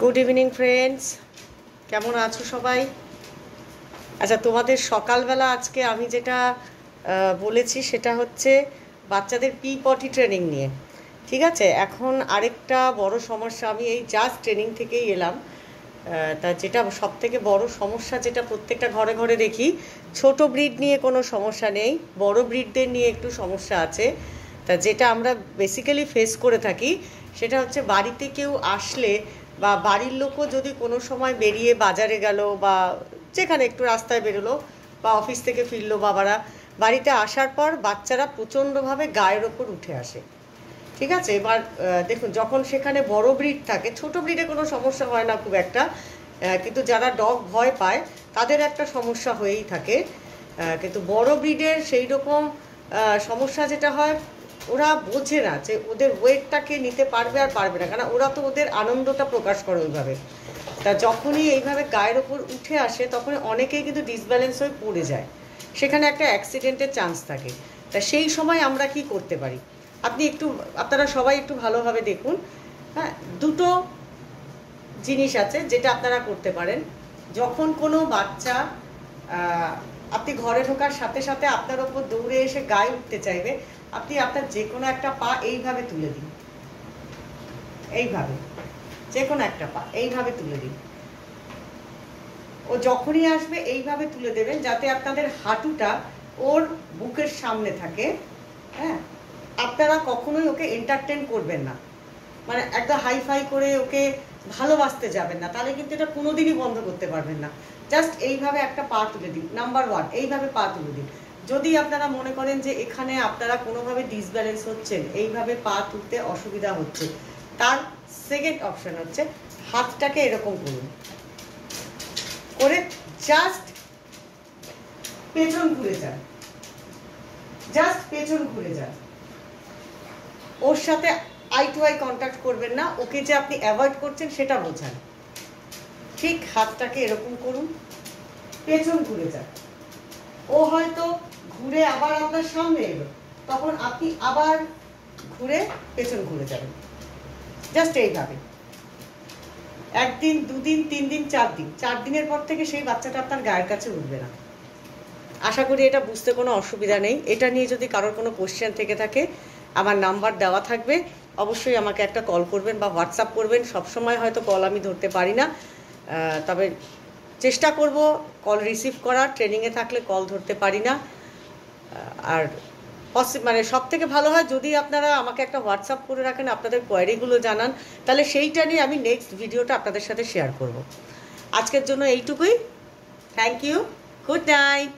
Good evening friends, কেমন আছো সবাই? আচ্ছা, তোমাদের সকালবেলা আজকে আমি যেটা বলেছি সেটা হচ্ছে বাচ্চাদের পটি ট্রেনিং নিয়ে। ঠিক আছে, এখন আরেকটা বড় সমস্যা, আমি এই জাস্ট ট্রেনিং থেকেই এলাম। তা যেটা সব থেকে বড় সমস্যা, যেটা প্রত্যেকটা ঘরে ঘরে দেখি, ছোট ব্রিড নিয়ে কোনো সমস্যা নেই, বড় ব্রিডদের নিয়ে একটু সমস্যা আছে। তা যেটা আমরা বেসিক্যালি ফেস করে থাকি সেটা হচ্ছে বাড়িতে কেউ আসলে বা বাড়ির লোকও যদি কোনো সময় বেরিয়ে বাজারে গেল বা যেখানে একটু রাস্তায় বেরোলো বা অফিস থেকে ফিরলো, বাবারা বাড়িতে আসার পর বাচ্চারা প্রচণ্ডভাবে গায়ের ওপর উঠে আসে। ঠিক আছে, এবার দেখুন, যখন সেখানে বড় ব্রিড থাকে, ছোট ব্রিডে কোনো সমস্যা হয় না খুব একটা, কিন্তু যারা ডগ ভয় পায় তাদের একটা সমস্যা হয়েই থাকে। কিন্তু বড় ব্রিডের সেই রকম সমস্যা যেটা হয়, ওরা বোঝে না যে ওদের ওয়েটটাকে নিতে পারবে আর পারবে না, কারণ ওরা তো ওদের আনন্দটা প্রকাশ করে ওইভাবে। তা যখনই এইভাবে গায়ের ওপর উঠে আসে তখন অনেকেই কিন্তু ডিসব্যালেন্স হয়ে পড়ে যায়, সেখানে একটা অ্যাক্সিডেন্টের চান্স থাকে। তা সেই সময় আমরা কি করতে পারি, আপনারা সবাই একটু ভালোভাবে দেখুন। হ্যাঁ, দুটো জিনিস আছে যেটা আপনারা করতে পারেন। যখন কোনো বাচ্চা আপনি ঘরে ঢোকার সাথে সাথে আপনার ওপর দৌড়ে এসে গায়ে উঠতে চাইবে, আপনি আপনার যে কোনো একটা পা এইভাবে তুলে দিন, এইভাবে যে কোনো একটা পা এইভাবে তুলে দিন। ও যখনই আসবে এইভাবে তুলে দেবেন যাতে আপনাদের হাঁটুটা ওর বুকের সামনে থাকে। হ্যাঁ, আপনারা কখনোই ওকে এন্টারটেন করবেন না, মানে একদম হাইফাই করে ওকে ভালোবাসতে যাবেন না, তাহলে কিন্তু এটা কোনোদিনই বন্ধ করতে পারবেন না। জাস্ট এইভাবে একটা পা তুলে দিন, নাম্বার 1, এইভাবে পা তুলে দিন। যদি আপনারা মনে করেন যে এখানে আপনারা কোনোভাবে ডিসব্যালেন্স হচ্ছেন, এইভাবে পা তুলতে অসুবিধা হচ্ছে, তার সেকেন্ড অপশন হচ্ছে হাতটাকে এরকম করুন, করে জাস্ট পেছন ঘুরে যান, জাস্ট পেছন ঘুরে যান। ওর সাথে আই টু আই কন্ট্যাক্ট করবেন না, ওকে যে আপনি অ্যাভয়েড করছেন সেটা বোঝান। ঠিক হাতটাকে এরকম করুন, পেছন ঘুরে যান। ও হয়তো ঘুরে আবার আপনার সামনে এলো, তখন আপনি আবার ঘুরে পেছন ঘুরে যাবেন, জাস্ট এইভাবে। 1 দিন, 2 দিন, 3 দিন, 4 দিন, 4 দিনের পর থেকে সেই বাচ্চাটা আপনার গায়ের কাছে উঠবে না। আশা করি এটা বুঝতে কোনো অসুবিধা নেই। এটা নিয়ে যদি কারোর কোনো কোশ্চেন থেকে থাকে, আমার নাম্বার দেওয়া থাকবে, অবশ্যই আমাকে একটা কল করবেন বা হোয়াটসঅ্যাপ করবেন। সবসময় হয়তো কল আমি ধরতে পারি না, তবে চেষ্টা করব কল রিসিভ করার। ট্রেনিংয়ে থাকলে কল ধরতে পারি না। আর মানে সব থেকে ভালো হয় যদি আপনারা আমাকে একটা হোয়াটসঅ্যাপ করে রাখেন, আপনাদের কোয়ারিগুলো জানান, তাহলে সেইটা নিয়ে আমি নেক্সট ভিডিওটা আপনাদের সাথে শেয়ার করব। আজকের জন্য এইটুকুই। Thank you, good night.